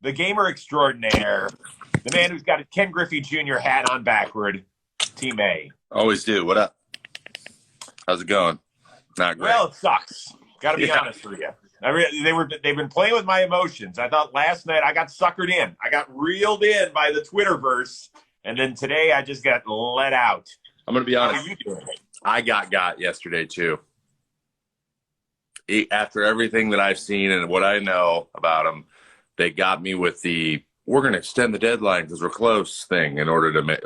the gamer extraordinaire, the man who's got a Ken Griffey Jr. hat on backward, T May. Always do. What up? How's it going? Not great. Well, it sucks. Got to be honest with you. They've been playing with my emotions. I thought last night I got suckered in. I got reeled in by the Twitterverse, and then today I just got let out. I'm gonna be honest. How are you doing? I got yesterday too. After everything that I've seen and what I know about them, they got me with the "we're gonna extend the deadline because we're close" thing in order to make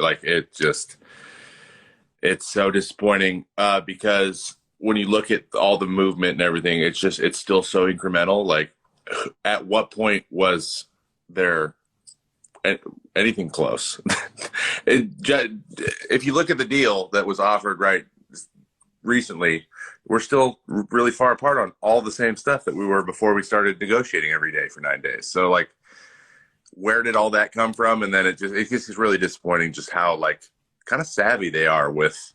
it's so disappointing because when you look at all the movement and everything, it's still so incremental. Like, at what point was there anything close? If you look at the deal that was offered right recently, we're still really far apart on all the same stuff that we were before we started negotiating every day for 9 days. So, like, where did all that come from? And then it's just really disappointing just how, like, kind of savvy they are with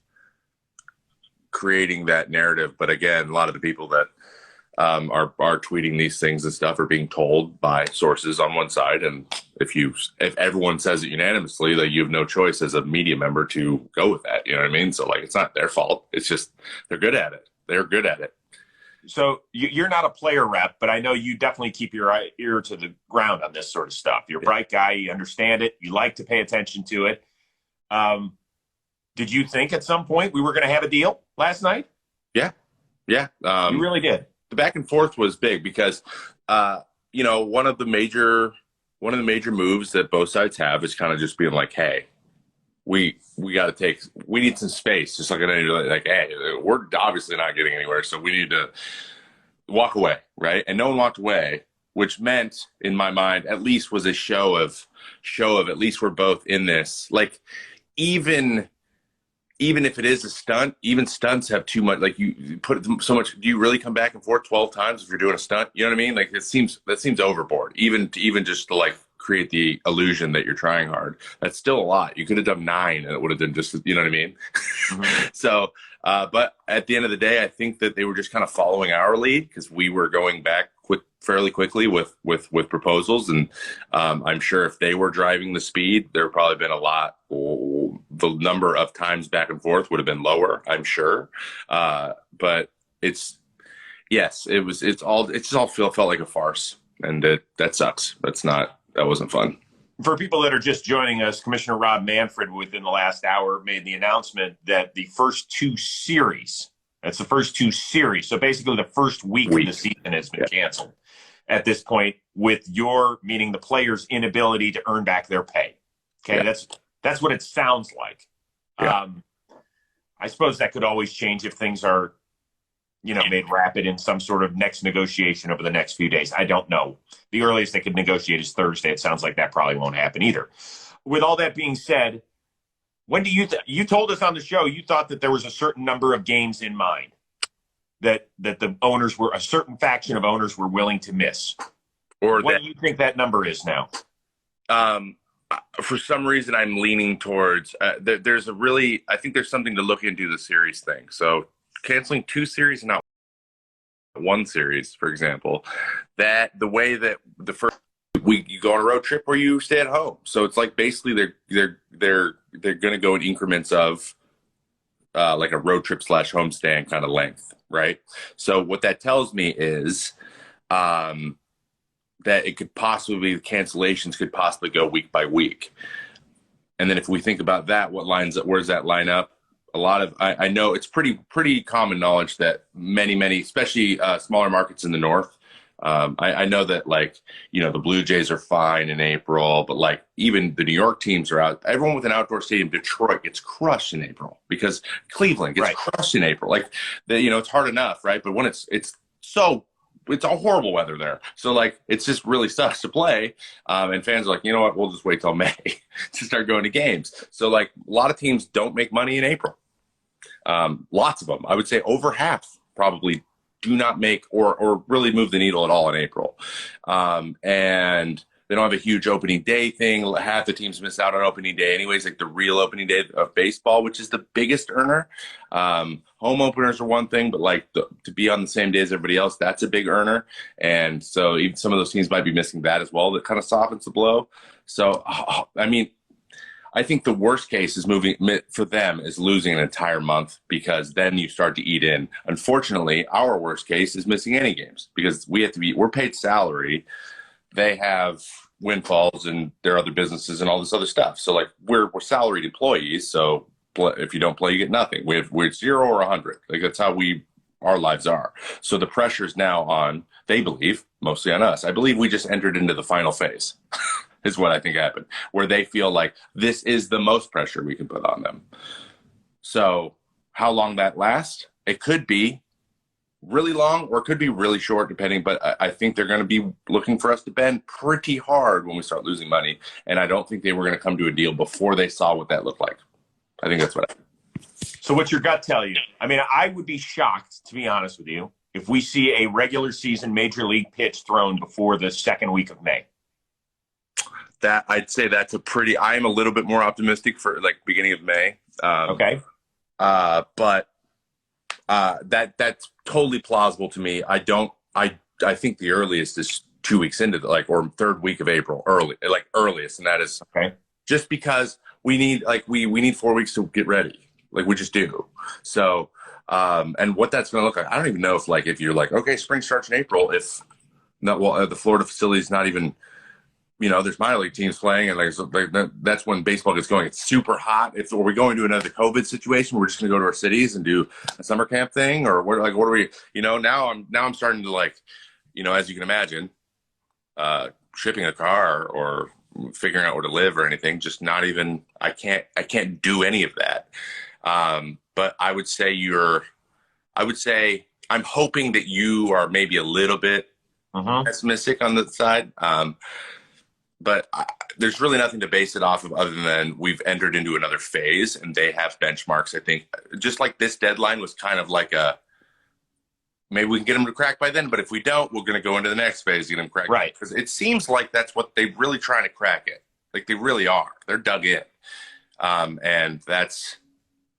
creating that narrative. But again, a lot of the people that are tweeting these things and stuff are being told by sources on one side, and if everyone says it unanimously, like, you have no choice as a media member to go with that. You know what I mean? So, like, it's not their fault. It's just they're good at it. They're good at it. So you're not a player rep, but I know you definitely keep your ear to the ground on this sort of stuff. You're a bright guy. You understand it. You like to pay attention to it. Did you think at some point we were going to have a deal last night? Yeah. You really did. The back and forth was big because, one of the major moves that both sides have is kind of just being like, hey, we need some space. Just like, hey, we're obviously not getting anywhere, so we need to walk away, right? And no one walked away, which meant, in my mind, at least was a show of at least we're both in this. Like, even if it is a stunt, even stunts have too much, like, you put so much. Do you really come back and forth 12 times if you're doing a stunt? You know what I mean? Like, that seems overboard, even just to, like, create the illusion that you're trying hard. That's still a lot. You could have done 9 and it would have been just, you know what I mean? Mm-hmm. So, but at the end of the day, I think that they were just kind of following our lead because we were going back fairly quickly with proposals. And I'm sure if they were driving the speed, there would probably been a lot. The number of times back and forth would have been lower, I'm sure. But it just all felt like a farce. And that sucks. That wasn't fun. For people that are just joining us, Commissioner Rob Manfred, within the last hour, made the announcement that the first 2 series, so basically the first week of the season has been canceled at this point, with meaning the players' inability to earn back their pay. Okay, that's what it sounds like. Yeah. I suppose that could always change if things are, made rapid in some sort of next negotiation over the next few days. I don't know. The earliest they could negotiate is Thursday. It sounds like that probably won't happen either. With all that being said, when do you told us on the show you thought that there was a certain number of games in mind that the owners a certain faction of owners were willing to miss? Or what do you think that number is now? For some reason, I'm leaning towards I think there's something to look into the series thing. So canceling 2 series, not 1 series, for example, that the way that the first week you go on a road trip or you stay at home. So it's like basically they're going to go in increments of like a road trip / homestand kind of length, right? So what that tells me is that it could possibly be cancellations could possibly go week by week. And then if we think about that, where does that line up? A lot of, I know it's pretty common knowledge that many, especially smaller markets in the North. I know that, like, the Blue Jays are fine in April, but, like, even the New York teams are out. Everyone with an outdoor stadium, Detroit gets crushed in April because Cleveland gets crushed in April. Like, it's hard enough, right? But when it's all horrible weather there. So, like, it's just really sucks to play. And fans are like, you know what, we'll just wait till May to start going to games. So, like, a lot of teams don't make money in April. Lots of them. I would say over half probably do not make or really move the needle at all in April. And They don't have a huge opening day thing. Half the teams miss out on opening day anyways, like the real opening day of baseball, which is the biggest earner. Home openers are one thing, but like to be on the same day as everybody else, that's a big earner. And so even some of those teams might be missing that as well. That kind of softens the blow. So, I mean, I think the worst case is for them is losing an entire month, because then you start to eat in. Unfortunately, our worst case is missing any games, because we're paid salary. They have windfalls and their other businesses and all this other stuff. So like we're salaried employees. So if you don't play, you get nothing. We're 0 or 100. Like that's how our lives are. So the pressure is now on, they believe, mostly on us. I believe we just entered into the final phase. Is what I think happened, where they feel like this is the most pressure we can put on them. So how long that lasts, it could be really long or it could be really short, depending. But I think they're going to be looking for us to bend pretty hard when we start losing money. And I don't think they were going to come to a deal before they saw what that looked like. I think that's what happened. So what's your gut tell you? I mean, I would be shocked, to be honest with you, if we see a regular season major league pitch thrown before the second week of May. That I'd say that's I am a little bit more optimistic for like beginning of May. Okay. But that's totally plausible to me. I think the earliest is 2 weeks into or third week of April, earliest. And that is okay. Just because we need 4 weeks to get ready. Like we just do. So, and what that's going to look like, I don't even know if you're like, okay, spring starts in April, the Florida facility is not even, there's minor league teams playing, and that's when baseball gets going. It's super hot. Are we going to another COVID situation? We're just going to go to our cities and do a summer camp thing, or what are we? Now I'm starting to as you can imagine, shipping a car or figuring out where to live or anything. Just not even. I can't do any of that. But I would say I'm hoping that you are maybe a little bit pessimistic on the side. But there's really nothing to base it off of other than we've entered into another phase and they have benchmarks. I think just like this deadline was kind of like maybe we can get them to crack by then, but if we don't, we're going to go into the next phase, get them cracked. Right. Because it seems like that's what they're really trying to crack it. Like they really are. They're dug in. And that's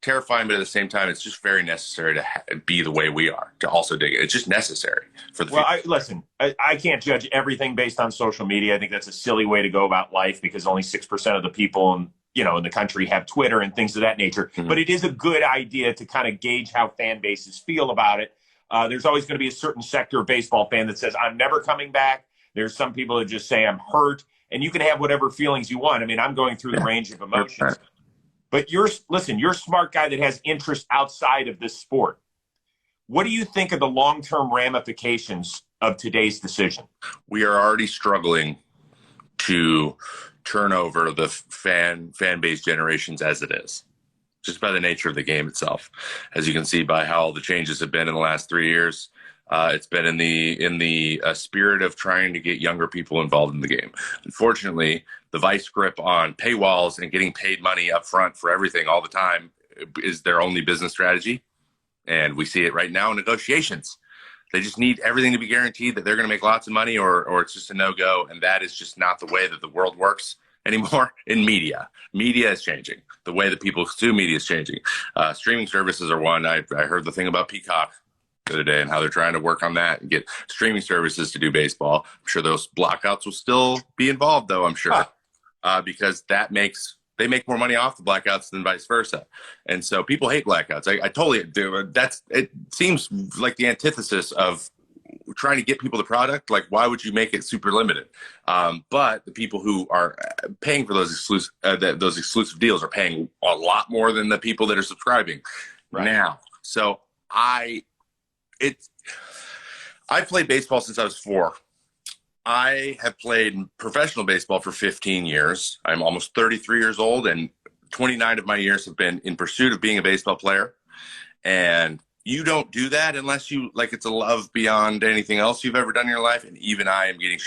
terrifying, but at the same time, it's just very necessary to be the way we are, to also dig it. It's just necessary for the future. I can't judge everything based on social media. I think that's a silly way to go about life, because only 6% of the people in the country have Twitter and things of that nature. Mm-hmm. But it is a good idea to kind of gauge how fan bases feel about it. There's always going to be a certain sector of baseball fan that says, I'm never coming back. There's some people that just say, I'm hurt. And you can have whatever feelings you want. I mean, I'm going through the range of emotions. But you're a smart guy that has interest outside of this sport. What do you think of the long-term ramifications of today's decision? We are already struggling to turn over the fan base generations as it is, just by the nature of the game itself. As you can see by how the changes have been in the last 3 years, it's been in the spirit of trying to get younger people involved in the game. Unfortunately, the vice grip on paywalls and getting paid money up front for everything all the time is their only business strategy. And we see it right now in negotiations. They just need everything to be guaranteed that they're going to make lots of money, or it's just a no-go. And that is just not the way that the world works anymore in media. Media is changing. The way that people consume media is changing. Streaming services are one. I heard the thing about Peacock the other day and how they're trying to work on that and get streaming services to do baseball. I'm sure those blackouts will still be involved, though, I'm sure, because they make more money off the blackouts than vice versa. And so people hate blackouts. I totally do. It seems like the antithesis of trying to get people the product. Like, why would you make it super limited? But the people who are paying for those exclusive deals are paying a lot more than the people that are subscribing now. So I played baseball since I was 4. I have played professional baseball for 15 years. I'm almost 33 years old, and 29 of my years have been in pursuit of being a baseball player. And you don't do that unless you it's a love beyond anything else you've ever done in your life. And even I am getting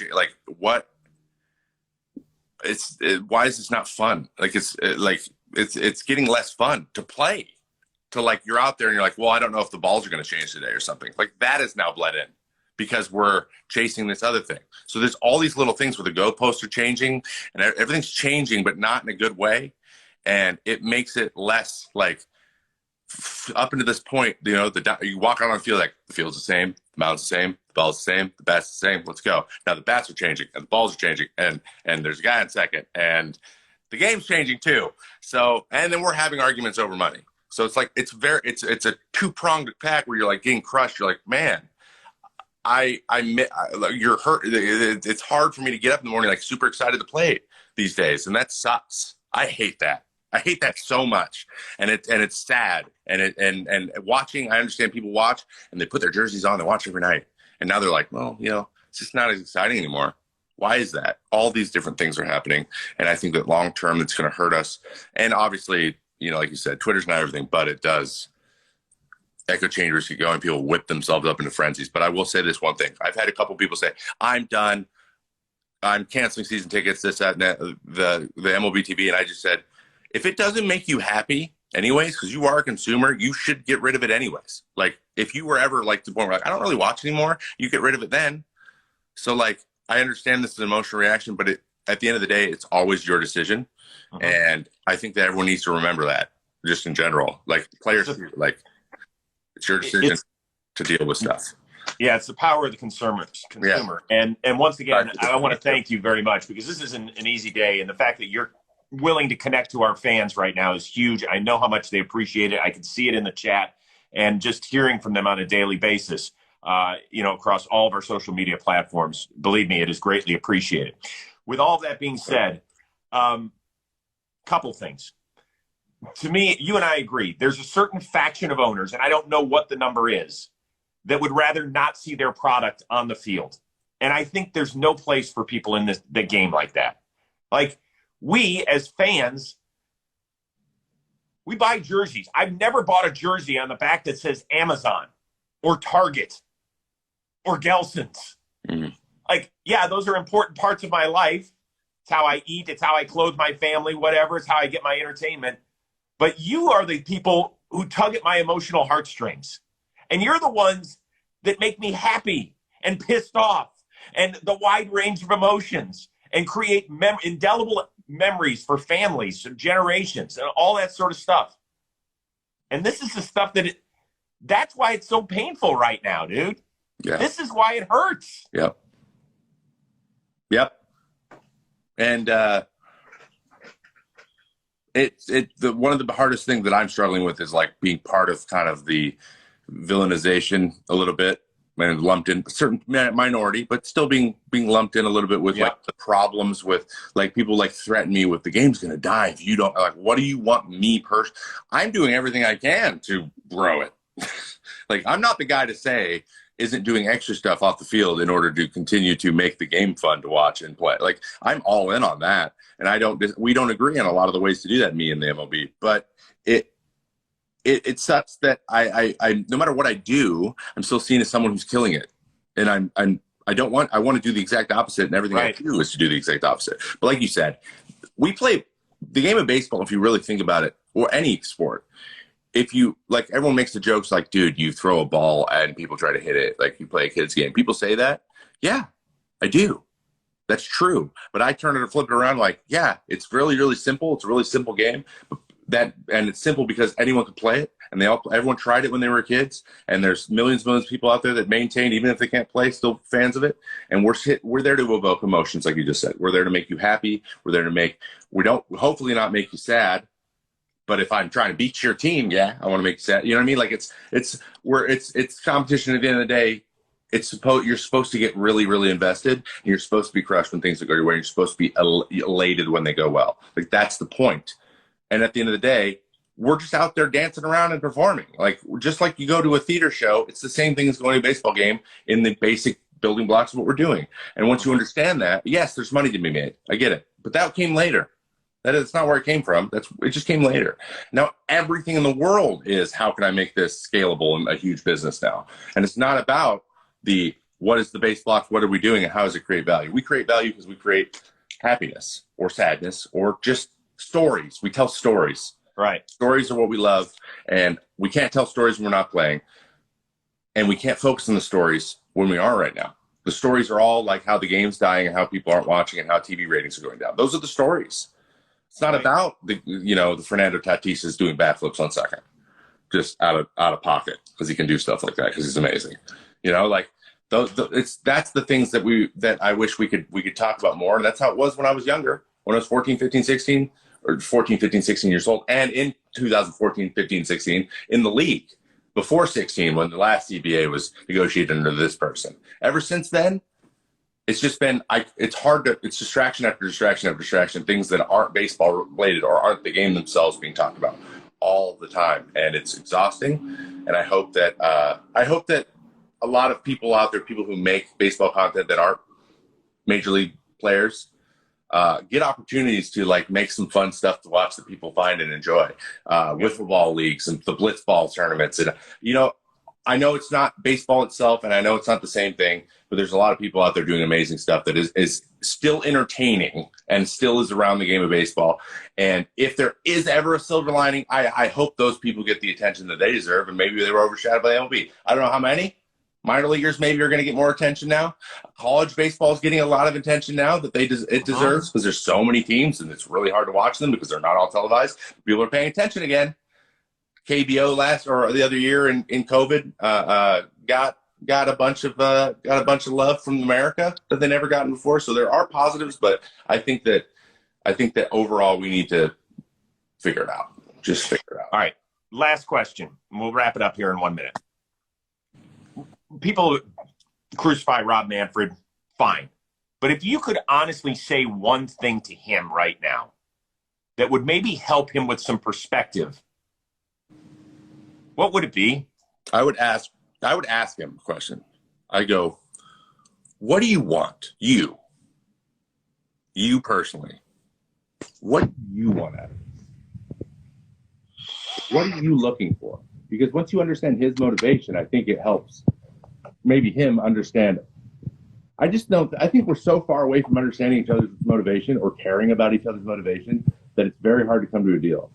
why is this not fun? It's getting less fun to play. To you're out there and you're like, well, I don't know if the balls are going to change today or something. Like that is now bled in because we're chasing this other thing. So there's all these little things where the goalposts are changing and everything's changing, but not in a good way. And it makes it less like up into this point, you know, you walk out on the field, like the field's the same, the mound's the same, the ball's the same, the bat's the same, let's go. Now the bats are changing and the balls are changing and there's a guy on second and the game's changing too. So, and then we're having arguments over money. So it's like, it's a two-pronged attack where you're like getting crushed. You're like, man, you're hurt. It's hard for me to get up in the morning, like super excited to play these days. And that sucks. I hate that. I hate that so much. And it's sad. And watching, I understand people watch and they put their jerseys on, they watch every night. And now they're like, well, you know, it's just not as exciting anymore. Why is that? All these different things are happening. And I think that long term, it's going to hurt us. And obviously, you know, like you said, Twitter's not everything, but it does. Echo chambers keep going. People whip themselves up into frenzies. But I will say this one thing. I've had a couple people say, I'm done. I'm canceling season tickets, this, that, and that, the MLB TV. And I just said, if it doesn't make you happy anyways, because you are a consumer, you should get rid of it anyways. Like, if you were ever like to the point where like, I don't really watch anymore, you get rid of it then. So, like, I understand this is an emotional reaction, but at the end of the day, it's always your decision. And I think that everyone needs to remember that, just in general. Like, players, like, it's your decision to deal with stuff. Yeah, it's the power of the consumer. Yeah. And once again, I want to thank you very much, because this is an easy day, and the fact that you're willing to connect to our fans right now is huge. I know how much they appreciate it. I can see it in the chat, and just hearing from them on a daily basis, you know, across all of our social media platforms. Believe me, it is greatly appreciated. With all that being said, couple things. To me, you and I agree. There's a certain faction of owners, and I don't know what the number is, that would rather not see their product on the field. And I think there's no place for people in the game like that. Like, we as fans, we buy jerseys. I've never bought a jersey on the back that says Amazon or Target or Gelson's. Like, yeah, those are important parts of my life. It's how I eat. It's how I clothe my family, whatever. It's how I get my entertainment. But you are the people who tug at my emotional heartstrings. And you're the ones that make me happy and pissed off, and the wide range of emotions, and create indelible memories for families and generations and all that sort of stuff. And this is the stuff that's why it's so painful right now, dude. Yeah. This is why it hurts. Yep. And one of the hardest things that I'm struggling with is like being part of kind of the villainization a little bit, and lumped in, a certain minority, but still being lumped in a little bit with like the problems with like people like threaten me with the game's going to die if you don't, like, what do you want me personally? I'm doing everything I can to grow it. Like, I'm not the guy to say isn't doing extra stuff off the field in order to continue to make the game fun to watch and play. Like, I'm all in on that. And we don't agree on a lot of the ways to do that, me and the MLB, but it sucks that I no matter what I do, I'm still seen as someone who's killing it. And I want to do the exact opposite, and everything I do is to do the exact opposite. But like you said, we play the game of baseball, if you really think about it, or any sport. If you, like, everyone makes the jokes like, dude, you throw a ball and people try to hit it like you play a kid's game. People say that. Yeah, I do. That's true. But I turn it and flip it around like, yeah, it's really, really simple. It's a really simple game. And it's simple because anyone could play it, and everyone tried it when they were kids, and there's millions of people out there that maintain, even if they can't play, still fans of it. And we're there to evoke emotions, like you just said. We're there to make you happy. We're there to hopefully not make you sad. But if I'm trying to beat your team, yeah, I want to make you sad. You know what I mean? Like, it's competition at the end of the day. You're supposed to get really, really invested, and you're supposed to be crushed when things go your way. You're supposed to be elated when they go well. Like, that's the point. And at the end of the day, we're just out there dancing around and performing. Like, just like you go to a theater show, it's the same thing as going to a baseball game in the basic building blocks of what we're doing. And once you understand that, yes, there's money to be made. I get it. But that came later. That's not where it came from. It just came later. Now, everything in the world is, how can I make this scalable and a huge business now? And it's not about what is the base blocks, what are we doing, and how does it create value? We create value because we create happiness or sadness or just stories. We tell stories. Right. Stories are what we love, and we can't tell stories when we're not playing, and we can't focus on the stories when we are right now. The stories are all like how the game's dying and how people aren't watching and how TV ratings are going down. Those are the stories. It's not about the Fernando Tatis is doing backflips on second, just out of pocket because he can do stuff like that because he's amazing. Like that's the things that I wish we could talk about more. And that's how it was when I was younger, when I was 14, 15, 16, or 14, 15, 16 years old, and in 2014, 15, 16 in the league. Before 16, when the last CBA was negotiated under this person. Ever since then, it's just been, it's distraction after distraction after distraction, things that aren't baseball related or aren't the game themselves being talked about all the time. And it's exhausting. And I hope that a lot of people out there, people who make baseball content that aren't major league players, get opportunities to like make some fun stuff to watch that people find and enjoy. Wiffle ball leagues and the blitzball tournaments. And, I know it's not baseball itself and I know it's not the same thing, but there's a lot of people out there doing amazing stuff that is still entertaining and still is around the game of baseball. And if there is ever a silver lining, I hope those people get the attention that they deserve. And maybe they were overshadowed by the MLB. I don't know how many. Minor leaguers maybe are going to get more attention now. College baseball is getting a lot of attention now that it deserves because there's so many teams and it's really hard to watch them because they're not all televised. People are paying attention again. KBO the other year in COVID got a bunch of love from America that they never gotten before. So there are positives, but I think that overall we need to figure it out. Just figure it out. All right. Last question. We'll wrap it up here in 1 minute. People crucify Rob Manfred, fine. But if you could honestly say one thing to him right now that would maybe help him with some perspective, what would it be? I would ask him a question. I go, what do you want? You personally. What do you want out of this? What are you looking for? Because once you understand his motivation, I think it helps maybe him understand. I think we're so far away from understanding each other's motivation or caring about each other's motivation that it's very hard to come to a deal.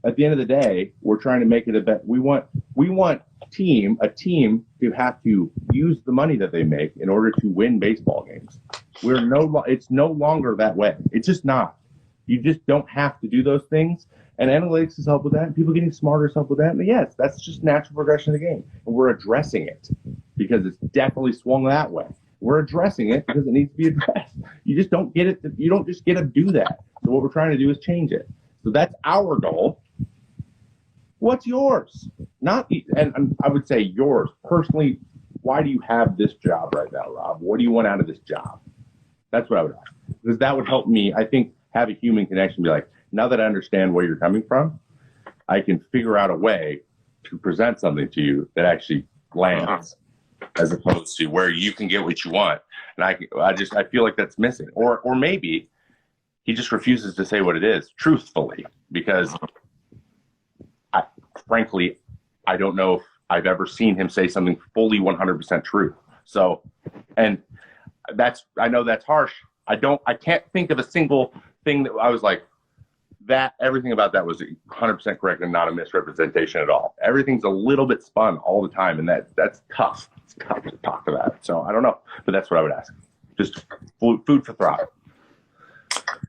At the end of the day, we're trying to make it a bet. We want a team to have to use the money that they make in order to win baseball games. It's no longer that way. It's just not. You just don't have to do those things. And analytics has helped with that. And people getting smarter has helped with that. And yes, that's just natural progression of the game. And we're addressing it because it's definitely swung that way. We're addressing it because it needs to be addressed. You just don't get it. You don't just get to do that. So what we're trying to do is change it. So that's our goal. What's yours? And I would say yours personally. Why do you have this job right now, Rob? What do you want out of this job? That's what I would ask. Because that would help me, I think, have a human connection. Be like, now that I understand where you're coming from, I can figure out a way to present something to you that actually lands, as opposed to where you can get what you want. And I feel like that's missing. Or maybe he just refuses to say what it is truthfully, because frankly, I don't know if I've ever seen him say something fully 100% true. So, and I know that's harsh. I can't think of a single thing that I was like, that everything about that was 100% correct and not a misrepresentation at all. Everything's a little bit spun all the time, and that's tough. It's tough to talk about it. So I don't know, but that's what I would ask. Just food for thought.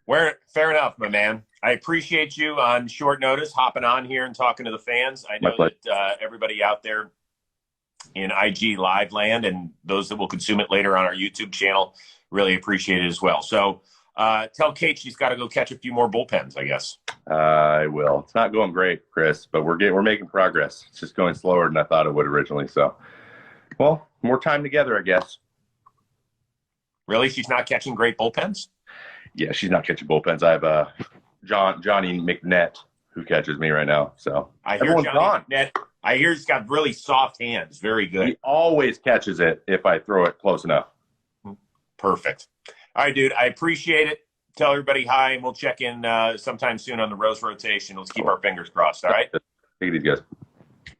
Fair enough, my man. I appreciate you on short notice hopping on here and talking to the fans. I know that everybody out there in IG Live land and those that will consume it later on our YouTube channel really appreciate it as well. So tell Kate she's got to go catch a few more bullpens, I guess. I will. It's not going great, Chris, but we're making progress. It's just going slower than I thought it would originally. So, well, more time together, I guess. Really? She's not catching great bullpens? Yeah, she's not catching bullpens. I have Johnny McNett who catches me right now. So I hear Johnny McNett. I hear he's got really soft hands. Very good. He always catches it if I throw it close enough. Perfect. All right, dude. I appreciate it. Tell everybody hi, and we'll check in sometime soon on the Rose rotation. Let's keep our fingers crossed. All right. Take it easy, guys.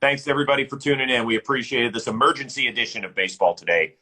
Thanks to everybody for tuning in. We appreciated this emergency edition of Baseball Today.